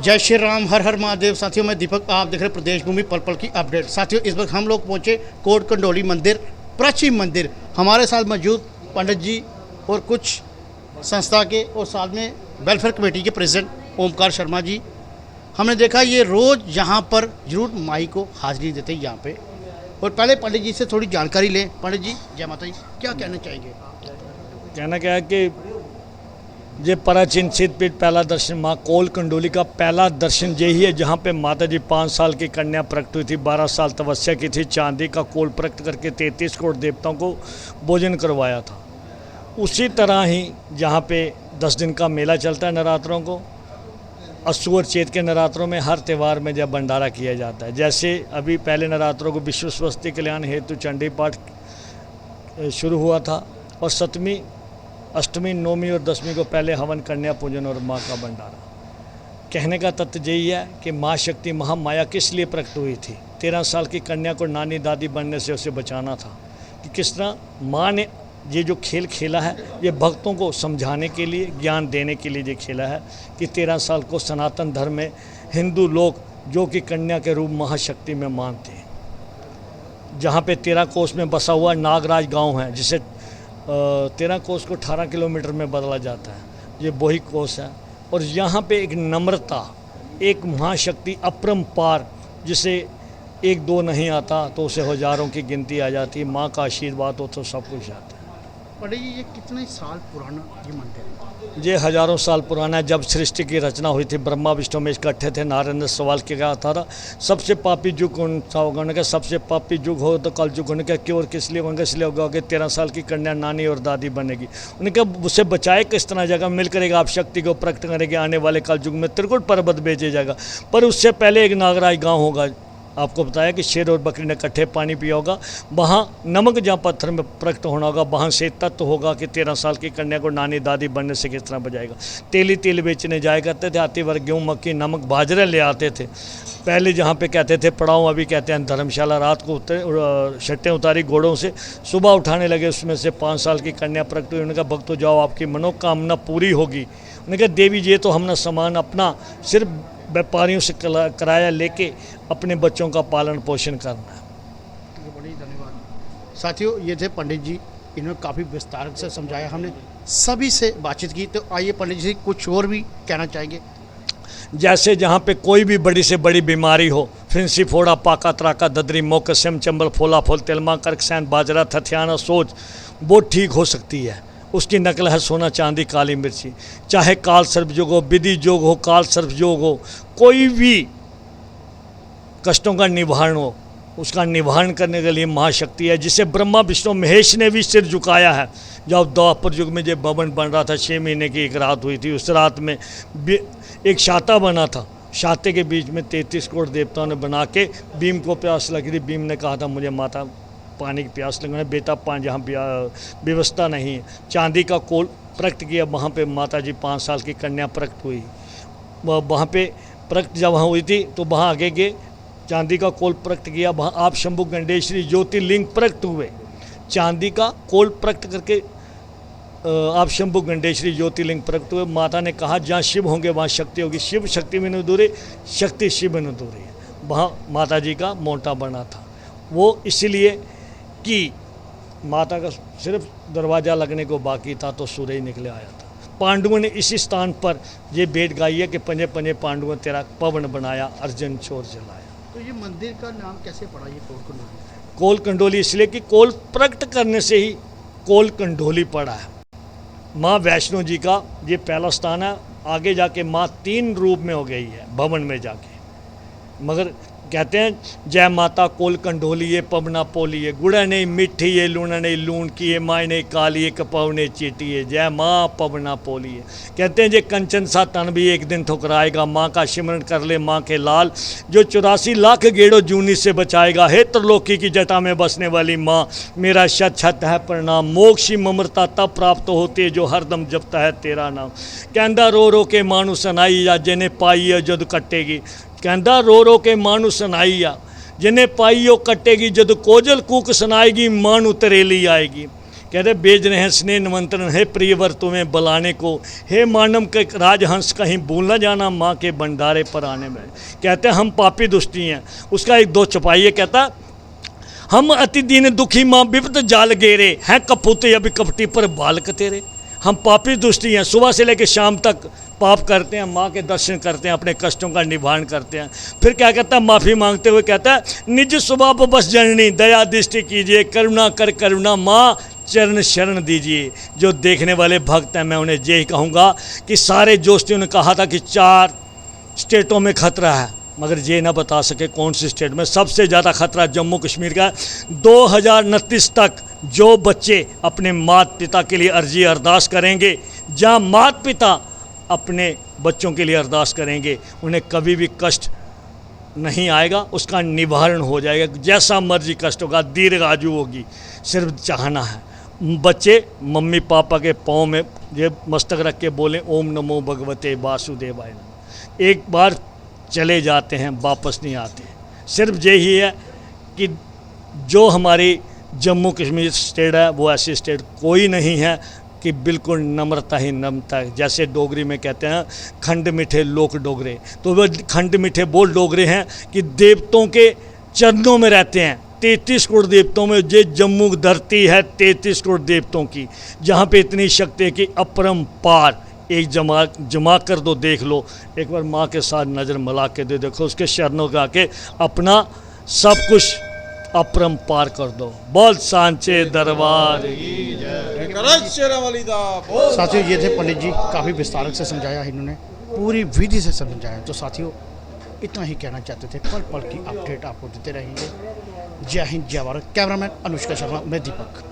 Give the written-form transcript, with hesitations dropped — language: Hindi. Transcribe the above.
जय श्री राम, हर हर महादेव। साथियों, मैं दीपक, आप देख रहे हैं प्रदेश भूमि पल पल की अपडेट। साथियों, इस वक्त हम लोग पहुंचे कोट कंडोली मंदिर, प्राचीन मंदिर। हमारे साथ मौजूद पंडित जी और कुछ संस्था के और साथ में वेलफेयर कमेटी के प्रेसिडेंट ओमकार शर्मा जी। हमने देखा ये रोज़ यहाँ पर जरूर माई को हाजिरी देते हैं यहाँ पे। और पहले पंडित जी से थोड़ी जानकारी लें। पंडित जी, जय माता जी, क्या कहना चाहेंगे? कहना क्या है कि ये प्राचीन सिद्धपीठ पहला दर्शन माँ कोल कंडोली का पहला दर्शन यही है, जहाँ पे माता जी 5 साल की कन्या प्रकट हुई थी, 12 साल तपस्या की थी, चांदी का कोल प्रकट करके 33 करोड़ देवताओं को भोजन करवाया था। उसी तरह ही जहाँ पे 10 दिन का मेला चलता है नवरात्रों को, अस्सू और चैत के नवरात्रों में हर त्यौहार में जब भंडारा किया जाता है। जैसे अभी पहले नवरात्रों को विश्व स्वास्थ्य कल्याण हेतु चंडी पाठ शुरू हुआ था, और 7वीं, 8वीं, 9वीं और 10वीं को पहले हवन, कन्या पूजन और माँ का भंडारा। कहने का तथ्य यही है कि माँ शक्ति महामाया किस लिए प्रकट हुई थी। 13 साल की कन्या को नानी दादी बनने से उसे बचाना था। कि किस तरह माँ ने ये जो खेल खेला है, ये भक्तों को समझाने के लिए, ज्ञान देने के लिए ये खेला है कि 13 साल को सनातन धर्म में हिंदू लोग जो कि कन्या के रूप महाशक्ति में मानते हैं। जहाँ पे 13 कोस में बसा हुआ नागराज गांव है, जिसे 13 कोस को 18 किलोमीटर में बदला जाता है, ये वही कोस है। और यहाँ पे एक नम्रता, एक महाशक्ति अपरंपार, जिसे 1-2 नहीं आता तो उसे हजारों की गिनती आ जाती है। माँ का आशीर्वाद हो तो सब कुछ आता है। पंडित जी, ये कितने साल पुराना ये मंदिर है? ये हजारों साल पुराना है। जब सृष्टि की रचना हुई थी, ब्रह्मा विष्णु में इकट्ठे थे, नारद ने सवाल किया था सबसे पापी युग कौन सा होगा। उन्होंने कहा सबसे पापी युग हो तो कल युग। उन्होंने कहा क्यों और किस लिए? उन्होंने इसलिए होगा कि 13 साल की कन्या नानी और दादी बनेगी। उन्होंने कहा उसे बचाए किस तरह जगह मिल करेगा, आप शक्ति को प्रकट करेंगे। आने वाले कल युग में त्रिकुट पर्वत बेचे जाएगा, पर उससे पहले एक नागराज गाँव होगा। आपको बताया कि शेर और बकरी ने इकट्ठे पानी पिया होगा। वहाँ नमक जहाँ पत्थर में प्रकट होना होगा, वहाँ से तत्व होगा कि 13 साल की कन्या को नानी दादी बनने से किस तरह बचाएगा। तेली तेल बेचने जाया करते थे, आती वर्ग गेहूँ, मक्की, नमक, बाजरे ले आते थे। पहले जहाँ पे कहते थे पड़ाव, अभी कहते हैं धर्मशाला। रात को शट्टें उतारी घोड़ों से, सुबह उठाने लगे, उसमें से 5 साल की कन्या प्रकट हुई। उन्होंने कहा भक्तों जाओ, आपकी मनोकामना पूरी होगी। उन्होंने कहा देवी जी, तो हमने सामान अपना सिर्फ व्यापारियों से किराया लेके अपने बच्चों का पालन पोषण करना है। बड़ी धन्यवाद। साथियों, ये थे पंडित जी, इन्होंने काफ़ी विस्तार से समझाया। हमने सभी से बातचीत की, तो आइए पंडित जी कुछ और भी कहना चाहेंगे। जैसे जहाँ पे कोई भी बड़ी से बड़ी बीमारी हो, फिंसी, फोड़ा, पाका, त्राका, ददरी, मोकस्यम, चंबल, फोला फोल, तिलमा, कर्क, सैंत, बाजरा, थथियाना, सोच, वो ठीक हो सकती है। उसकी नकल है सोना, चांदी, काली मिर्ची। चाहे काल सर्प योग हो, विधि योग हो, काल सर्प योग हो, कोई भी कष्टों का निवारण हो, उसका निवारण करने के लिए महाशक्ति है, जिसे ब्रह्मा विष्णु महेश ने भी सिर झुकाया है। जब द्वापर युग में जब भवन बन रहा था, 6 महीने की एक रात हुई थी। उस रात में एक छाता बना था, छाते के बीच में 33 करोड़ देवताओं ने बना के भीम को प्यास लगी थी। भीम ने कहा था मुझे माता पानी की प्यास लगी। बेटा पानी जहाँ व्यवस्था नहीं है, चांदी का कोल प्रकट किया। वहाँ पे माता जी 5 साल की कन्या प्रकट हुई। वहाँ पे प्रकट जब वहाँ हुई थी तो वहाँ आगे गए, चांदी का कोल प्रकट किया। वहाँ आप शंभु गंडेश्वरी ज्योतिर्लिंग प्रकट हुए। चांदी का कोल प्रकट करके आप शंभु गंडेश्वरी ज्योतिर्लिंग प्रकट हुए। माता ने कहा जहाँ शिव होंगे वहाँ शक्ति होगी। शिव शक्ति में न दूरे, शक्ति शिव में न दूरे। वहाँ माता जी का मोटा बना था। वो इसलिए कि माता का सिर्फ दरवाज़ा लगने को बाकी था तो सूरज निकले आया था। पांडवों ने इसी स्थान पर ये भेंट गाई है कि पंजे पंजे पांडवों तेरा पवन बनाया, अर्जुन चोर जलाया। तो ये मंदिर का नाम कैसे पड़ा, ये कोल कंडोली? कोल कंडोली इसलिए कि कोल प्रकट करने से ही कोल कंडोली पड़ा है। माँ वैष्णो जी का ये पहला स्थान है। आगे जाके माँ 3 रूप में हो गई है भवन में जाके। मगर कहते हैं जय माता कोल कंडोली ये पवना पोली है, गुड़ा नहीं मिठी ये, लूना नहीं लून की है, माय नहीं काली है, कपाव ने चीटी है, जय माँ पवना पोली है। कहते हैं जे कंचन सा तन भी एक दिन ठुकराएगा, माँ का सिमरन कर ले माँ के लाल, जो 84 लाख गेड़ो जूनी से बचाएगा। हे त्रिलोकी की जटा में बसने वाली माँ, मेरा शत शत है प्रणाम। मोक्षी ममृता तब प्राप्त होती है जो हरदम जपता है तेरा नाम। कहंदा रो रो के मानू सनाई या जिन्हें पाई है जद कटेगी। कहंदा रो रो के मानू सुनाई आ, जिन्हें पाई ओ कटेगी, जद कोजल कूक सुनाएगी मानू तरेली आएगी। कहते भेज रहे हैं स्नेह निमंत्रण है प्रियवर तुम्हें बुलाने को, हे मानव के राजहंस कहीं भूल न जाना माँ के भंडारे पर आने में। कहते हैं हम पापी दुष्टी हैं। उसका एक दो चपाइए कहता हम अति दीन दुखी माँ विपद जाल गेरे हैं कपूत अभी कपटी पर बालक तेरे। हम पापी दुष्टी हैं, सुबह से लेकर शाम तक पाप करते हैं, माँ के दर्शन करते हैं, अपने कष्टों का निवारण करते हैं। फिर क्या कहता है माफ़ी मांगते हुए कहता है निज स्वभाव पर बस जननी दया दृष्टि कीजिए करुणा कर करुणा माँ चरण शरण दीजिए। जो देखने वाले भक्त हैं मैं उन्हें यही कहूँगा कि सारे जोशियों ने कहा था कि 4 स्टेटों में खतरा है, मगर ये ना बता सके कौन सी स्टेट में सबसे ज़्यादा खतरा जम्मू कश्मीर का। 2029 तक जो बच्चे अपने माता पिता के लिए अर्जी अरदास करेंगे, जहाँ माता पिता अपने बच्चों के लिए अरदास करेंगे, उन्हें कभी भी कष्ट नहीं आएगा, उसका निवारण हो जाएगा। जैसा मर्जी कष्ट होगा, दीर्घ आयु होगी, सिर्फ चाहना है। बच्चे मम्मी पापा के पाँव में ये मस्तक रख के बोलें ओम नमो भगवते वासुदेवाय नमः। एक बार चले जाते हैं, वापस नहीं आते। सिर्फ यही है कि जो हमारी जम्मू कश्मीर स्टेट है वो ऐसी स्टेट कोई नहीं है कि बिल्कुल नम्रता ही नम्रता है। जैसे डोगरी में कहते हैं खंड मीठे लोक डोगरे, तो वो खंड मीठे बोल डोगरे हैं कि देवताओं के चरणों में रहते हैं। 33 करोड़ देवताओं में ये जम्मू धरती है 33 करोड़ देवताओं की, जहाँ पे इतनी शक्ति है कि अपरंपार। एक जमा कर दो, देख लो एक बार माँ के साथ नज़र मिला के दे देखो, उसके चरणों के आके अपना सब कुछ अपरंपार कर दो। बोल सांचे दरबार की जय। साथियों ये थे पंडित जी, काफ़ी विस्तारक से समझाया इन्होंने, पूरी विधि से समझाया। तो साथियों इतना ही कहना चाहते थे, पल पल की अपडेट आपको देते रहेंगे। जय हिंद जय भारत। कैमरामैन अनुष्का शर्मा, मैं दीपक।